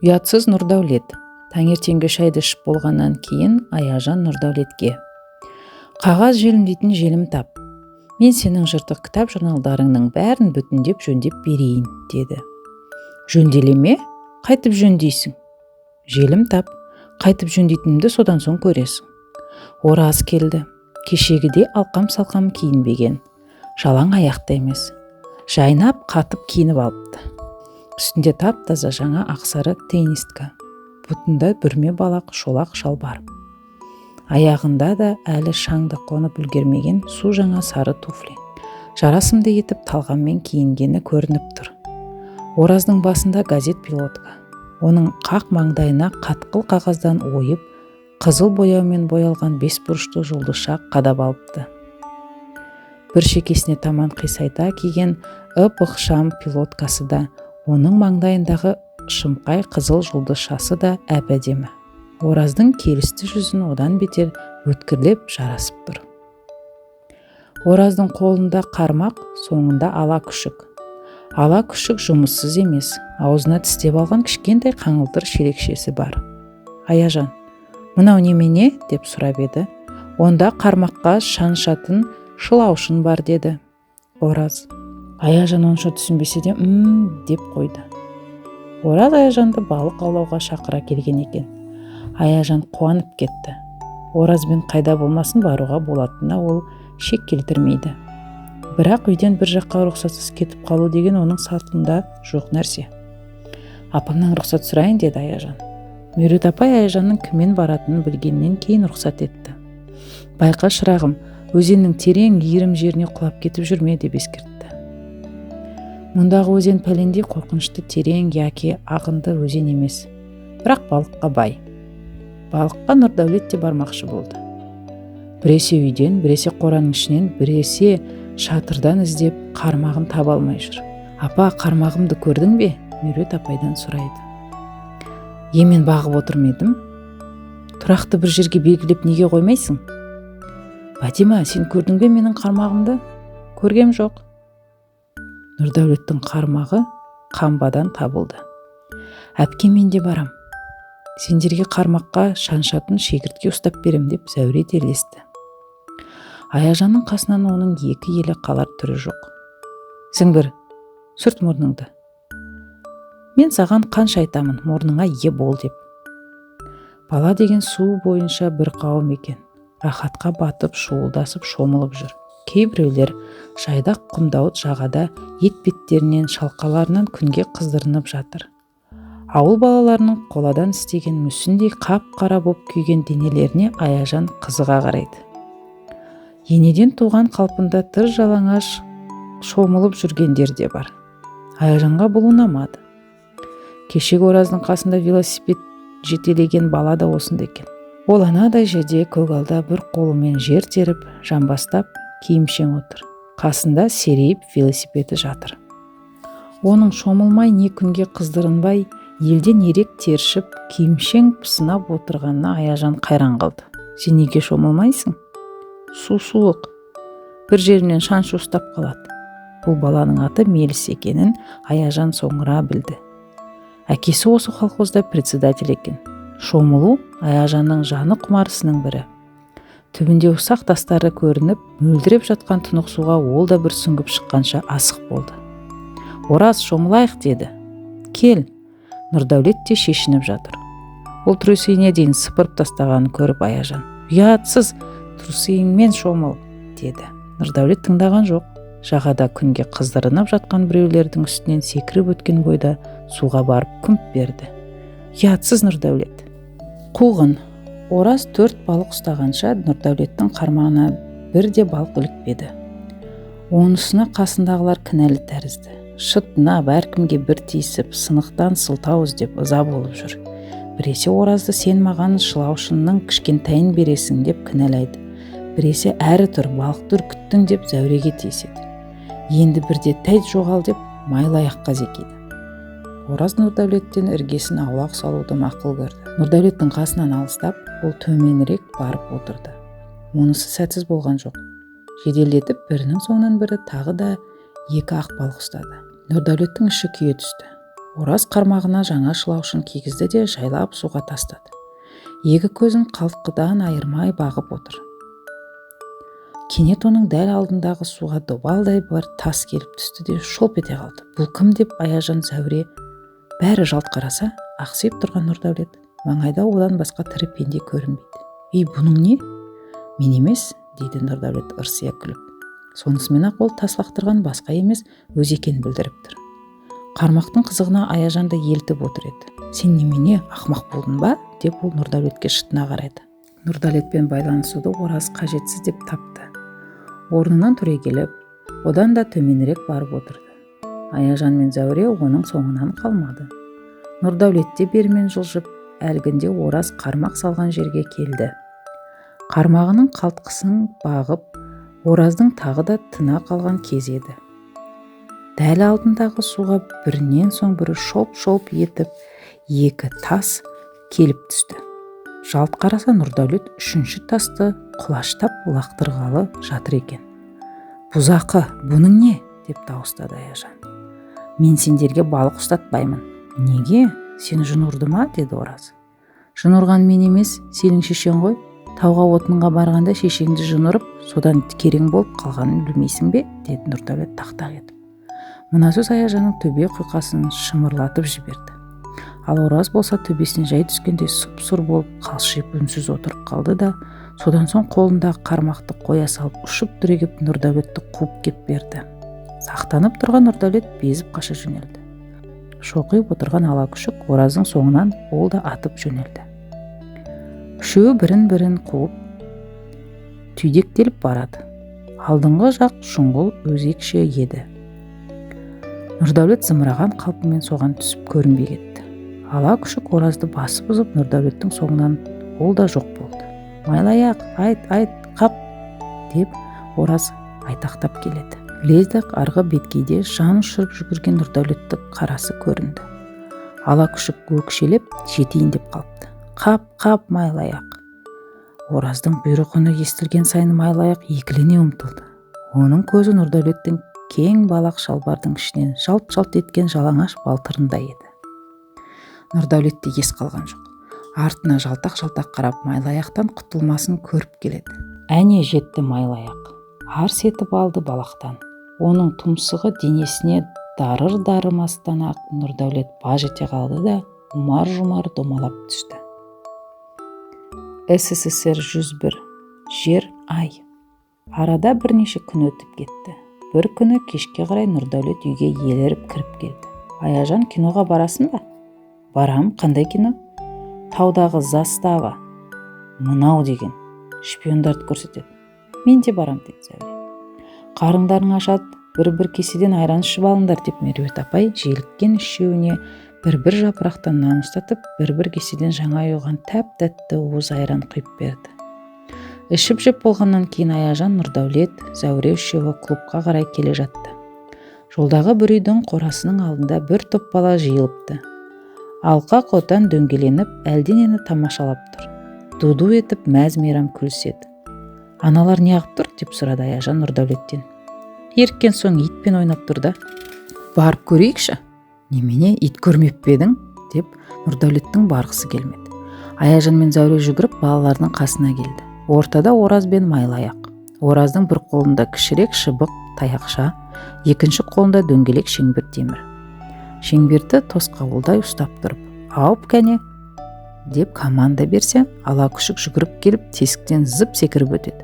Ұятсыз Нұрдәулет. Таңертеңгі шайды ішіп болғаннан кейін Аяжан Нұрдәулетке: «Қағаз желімдейтін желім тап. Мен сенің жыртық кітап журналдарыңның бәрін бүтіндеп жөндеп берейін», деді. «Жөнделеме? Қайтып жөндейсің?» «Желім тап. Қайтып жөндейтінімді содан соң көресің». Ораз келді. Кешегіде алқам-салқам киінбеген. Жалаң аяқты емес. Жайнап қатып киініп алыпты. Үстінде тап-таза жаңа ақсары теннистка. Бұтында бүрме балақ шолақ шалбар. Аяғында да әлі шаңды қонып үлгермеген су жаңа сары туфли. Жарасымды етіп талғаммен киінгені көрініп тұр. Ораздың басында газет пилотка. Оның қақ маңдайына қатқыл қағаздан ойып, қызыл бояумен боялған бес бұрышты жұлдызшақ қадап алыпты. Бір шекесіне таман қисайта киген ып-ықшам пилоткасы да, оның маңдайындағы шымқай қызыл жұлдызшасы да әп-әдемі. Ораздың келісті жүзін одан бетер өткірлеп жарасып тұр. Ораздың қолында қармақ, соңында ала күшік. Ала күшік жұмыссыз емес, аузына тістеп алған кішкентай қаңылтыр шелекшесі бар. «Аяжан, мынау немене?» деп сұрап еді. «Онда қармаққа шаншатын шылаушын бар», деді Ораз. Аяжан онша түсінбесе де деп қойды. Ораз Аяжанды балық аулауға шақыра келген екен. Аяжан қуанып кетті. Оразбен қайда болмасын баруға болатынына ол шек келтірмейді. Бірақ үйден бір жаққа рұқсатсыз кетіп қалу деген оның салтында жоқ нәрсе. «Апамнан рұқсат сұрайын», деді Аяжан. Меруерт апай Аяжанның кіммен баратынын білгеннен кейін рұқсат етті. «Байқа шырағым, өзеннің терең иірім жеріне құлап кетіп жүрме», деп ескертті. Мұндағы өзен пәлендей қорқынышты терең яки ағынды өзен емес, бірақ балыққа бай. Балыққа Нұрдәулет те бармақшы болды. Біресе үйден, біресе қораның ішінен, біресе шатырдан іздеп қармағын таба алмай жүр. «Апа, қармағымды көрдің бе?» Меруерт апайдан сұрайды. «Емен бағып отырмын едім». «Тұрақты бір жерге белгілеп неге қоймайсың?» «Бәтима, сен көрдің бе менің қармағымды?» «Көргем жоқ». Нұрдәулеттің қармағы қамбадан табылды. «Әпке, мен де барам. Сендерге қармаққа шаншатын шегіртке ұстап берем», деп зәуре делесті. Аяжанның қасынан оның екі елі қалар түрі жоқ. «Зіңбір, сүрт мұрныңды. Мен саған қанша айтамын, мұрныңа ие бол», деп. Бала деген су бойынша бір қауым екен. Рахатқа батып, шуылдасып, шомылып жүр. Кейбіреулер жайдақ құмдауыт жағада етбеттерінен, шалқаларынан күнге қыздырынып жатыр. Ауыл балаларының қоладан істеген мүсіндей қап-қара боп күйген денелеріне Аяжан қызыға қарайды. Енеден туған қалпында тыр жалаңаш шомылып жүргендер де бар. Аяжанға бұл ұнамады. Кешегі Ораздың қасында велосипед жетелеген бала да осында екен. Ол анадай жерде көгалда бір қолымен жер теріп, жамбастап, киімшең отыр. Қасында серейіп велосипеді жатыр. Оның шомылмай не күнге қыздырынбай, елден ерек тершіп, киімшең пысынап отырғанына Аяжан қайран қалды. «Сен неге шомылмайсың?» «Су суық. Бір жерінен шаншу ұстап қалады». Бұл баланың аты Меліс екенін Аяжан соңыра білді. Әкесі осы колхозда председатель екен. Шомылу Аяжанның жаны құмарысының бірі. Түбінде ұсақ тастары көрініп, мөлдіреп жатқан тұнық суға ол да бір сүңгіп шыққанша асық болды. «Ораз, шомылайық», деді. «Кел». Нұрдәулет те шешініп жатыр. Ол трусиіне дейін сыпырып тастағанын көріп Аяжан: «Ұятсыз, трусиіңмен шомыл», деді. Нұрдәулет тыңдаған жоқ. Жағада күнге қыздырынып жатқан біреулердің үстінен секіріп өткен бойда суға барып күмп берді. «Ұятсыз Нұрдәулет». Қуғын. Ораз 4 балық ұстағанша Нұрдәулеттің қармағына бірде балық ілікпеді. Онысына қасындағылар кінәлі тәрізді. Шытына бәркімге бір тиісіп, сынықтан сылтау іздеп ыза болып жүр. Біресе Оразды «Сен маған шылаушынның кішкентайын бересің», деп кінәлайды. Біресе «Әрі тұр, балықты үркіттің», деп зәуреге тиіседі. Енді бірде «Тәйт жоғал», деп майлаяққа зекиді. Ораз Нұрдәулеттен іргесін аулақ салуды мақұл көрді. Нұрдәулеттің қасынан алыстап, ол төменірек барып отырды. Онысы сәтсіз болған жоқ. Жеделдетіп бірінің соңынан бірі тағы да 2 ақ балық ұстады. Нұрдәулеттің іші күйе түсті. Ораз қармағына жаңа шылаушын кигізді де жайлап суға тастады. Екі көзін қалқыдан айырмай бағып отыр. Кенет оның дәл алдындағы суға добалдай бір тас келіп түсті де шолп ете қалды. Бұл кім деп Аяжан, Зәуре бәрі жалт қараса, ақсиып тұрған Нұрдәулет. Маңайда одан басқа тірі пенде көрінбейді. «Ей, бұның не?» «Мен емес», дейді Нұрдәулет ырсия күліп. Сонысымен-ақ ол тас лақтырған басқа емес, өз екенін білдіріп тұр. Қармақтың қызығына Аяжанды елтіп отыр еді. «Сен немене, ақымақ болдың ба?» деп ол Нұрдәулетке шытына қарайды. Нұрдәулетпен байланысуды Ораз қажетсіз деп тапты. Орнынан түрегеліп, одан да төменірек барып отырды. Аяжан мен Зәуре оның соңынан қалмады. Нұрдәулет те бермен жылжып, әлгінде Ораз қармақ салған жерге келді. Қармағының қалтқысын бағып, Ораздың тағы да тына қалған кез еді. Дәл алдындағы суға бірінен соң бірі шолп-шолп етіп, екі тас келіп түсті. Жалт қараса Нұрдәулет үшінші тасты құлаштап лақтырғалы жатыр екен. «Бұзақы, бұның не?» деп дауыстады Аяжан. «Мен сендерге балық ұстатпаймын». «Неге? Сен жын ұрды ма?» деді Ораз. «Жын ұрған мен емес, сенің шешең ғой. Тауға отынға барғанда шешеңді жын ұрып, содан керең болып қалғанын білмейсің бе?» деді Нұрдәулет тақтақ етіп. Мына сөз Аяжанның төбе құйқасын шымырлатып жіберді. Ал Ораз болса төбесіне жай түскенде сұп-сұр болып қалшиып үнсіз отырып қалды да, содан соң қолындағы қармақты қоя салып ұшып түрегеп Нұрдәулетті қуып кеп берді. Сақтанып тұрған Нұрдәулет безіп қаша жөнелді. Шоқиып отырған ала күшік Ораздың соңынан ол да атып жөнелді. Үшеуі бірін-бірін қуып түйдектеліп барады. Алдыңғы жақ шұңғыл өзекше еді. Нұрдәулет зымыраған қалпымен соған түсіп көрінбей кетті. Ала күшік Оразды басып ұзып, Нұрдәулеттің соңынан ол да жоқ болды. «Майлаяқ, айт, қап!» деп Ораз айтақтап келеді. Лезде-ақ арғы беткейде жан ұшырып жүгірген Нұрдәулетті қарасы көрінді. Ала күшік өкшелеп жетейін деп қалыпты. «Қап, Майлаяқ!» Ораздың бұйрығын естілген сайын Майлаяқ екілене ұмтылды. Оның көзі Нұрдәулеттің кең балақ шалбардың ішінен жалт-жалт еткен жалаңаш балтырында еді. Нұрдәулетте ес қалған жоқ. Артына жалтақ-жалтақ қарап, Майлаяқтан құтылмасын көріп келеді. Әне жетті Майлаяқ. Арс етіп алды балақтан. Оның тұмсығы денесіне дарыр-дарымастан-ақ Нұрдәулет баж ете қалды да ұмар-жұмар домалап түсті. СССР 101. Жер, ай. Арада бірнеше күн өтіп кетті. Бір күні кешке қарай Нұрдәулет үйге еліріп кіріп келді. «Аяжан, киноға барасың ба?» «Барам, қандай кино?» «Таудағы застава». «Мынау деген шпиондарды көрсетеді». «Мен де барам», деді Зәуре. «Қарыңдарың ашады, бір-бір кеседен айран ішіп алыңдар», деп Меруерт апай желіккен үшеуіне бір-бір жапырақтан нан ұстатып, бір-бір кеседен жаңа ұйыған тәп-тәтті уыз айран құйып берді. Ішіп жеп болғаннан кейін Аяжан, Нұрдәулет, Зәуре үшеуі клубқа қарай келе жатты. Жолдағы бір үйдің қорасының алдында бір топ бала жиылыпты. Алқа қотан дөңгеленіп, әлденені тамашалап тұр. Ду-ду етіп мәз-мейрам күліседі. «Аналар неғып тұр?» деп сұрады Аяжан Нұрдәулеттен. «Еріккен соң итпен ойнап тұр да». «Барып көрейікші?» «Немене, ит көрмеп пе едің?» деп Нұрдәулеттің барғысы келмеді. Аяжан мен Зәуре жүгіріп балалардың қасына келді. Ортада Ораз бен Майлаяқ. Ораздың бір қолында кішірек шыбық таяқша, екінші қолында дөңгелек шеңбер темір. Шеңберді тосқауылдай ұстап тұрып, «Ауып кәне!» деп команда берсе, ала күшік жүгіріп келіп тесіктен зып секіріп өтеді.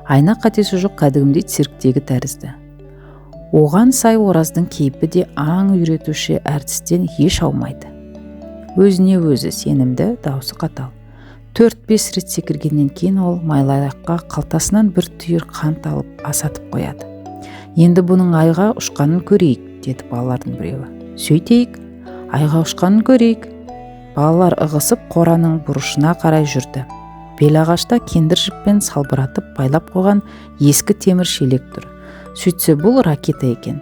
Айна қатесі жоқ, кәдімгідей цирктегі тәрізді. Оған сай Ораздың кейпі де аң үйретуші әртістен еш аумайды. Өзіне өзі сенімді, даусы қатал. 4-5 рет секіргеннен кейін ол Майлаяққа қалтасынан бір түйір қант алып асатып қояды. «Енді бұның айға ұшқанын көрейік», деді балалардың біреуі. «Сөйтейік, айға ұшқанын көрейік». Балалар ығысып қораның бұрышына қарай жүрді. Белағашта кендір жіппен салбыратып байлап қойған ескі темір шелек тұр. Сөйтсе бұл ракета екен.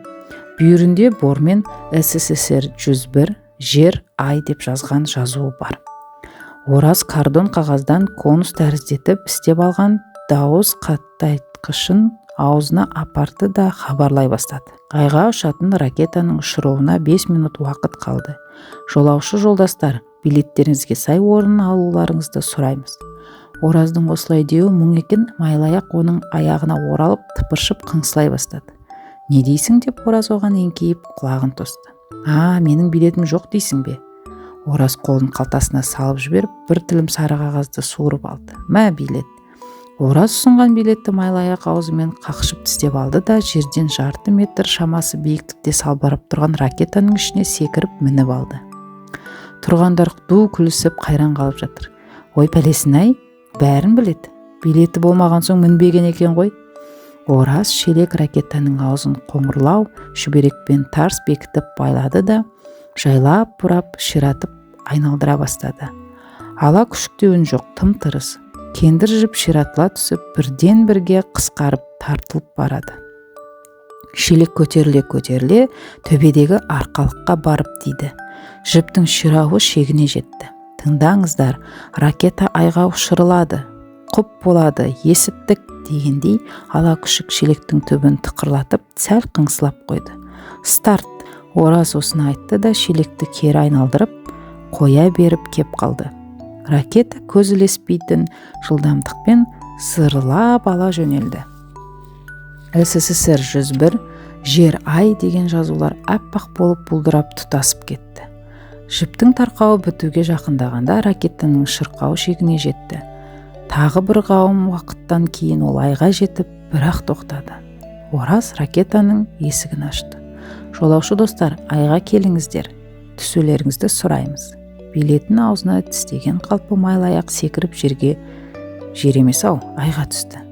Бүйірінде бормен СССР 101, жер, ай деп жазған жазуы бар. Ораз кардон қағаздан конус тәріздетіп істеп алған дауыс қаттайтқышын аузына апарды да хабарлай бастады. Айға ұшатын ракетаның ұшыруына 5 минут уақыт қалды. Жолаушы жолдастар, билеттеріңізге сай орын алуларыңызды сұраймыз. Ораздың осылай деуі мұң екен, Майлыаяқ оның аяғына оралып тыпыршып қыңсылай бастады. Не дейсің деп Ораз оған еңкейіп құлағын тосты. Менің билетім жоқ дейсің бе? Ораз қолын қалтасына салып жіберіп, бір тілім сары қағазды суырып алды. Мә билет. Ораз ұсынған билетті Майлыаяқ аузымен қақшып тістеп алды да жерден жарты метр шамасы биіктікте салбырап тұрған ракетаның ішіне секіріп мініп алды. Тұрғандар ду күлісіп қайран қалып жатыр. Ой пәлесін-ай, бәрін білет. Билеті болмаған соң мінбеген екен ғой. Ораз шелек ракетаның аузын қоңырлау шүберекпен тарс бекітіп байлады да жайлап бұрап ширатып айналдыра бастады. Ала күшіктеуін жоқ, тым-тырыс. Кендір жіп ширатыла түсіп, бірден бірге қысқарып тартылып барады. Шелек көтеріле төбедегі арқалыққа барып тиді. Жіптің ширауы шегіне жетті. Тыңдаңыздар, ракета айға ұшырылады, құп болады, есіттік дегендей ала күшік шелектің түбін тықырлатып сәл қыңсылап қойды. Старт! Ораз осыны айтты да шелекті кері айналдырып қоя беріп кеп қалды. Ракета көз ілеспейтін жылдамдықпен сырылап ала жөнелді. СССР 101, жер ай деген жазулар аппақ болып бұлдырап тұтасып кетті. Жіптің тарқауы бітуге жақындағанда ракетаның шырқау шегіне жетті. Тағы бір қауым уақыттан кейін ол айға жетіп, бірақ тоқтады. Ораз ракетаның есігін ашты. Жолаушы достар, айға келіңіздер, түсулеріңізді сұраймыз. Билетін аузына тістеген қалпы Майлыаяқ секіріп жерге, жер емес ау, айға түсті.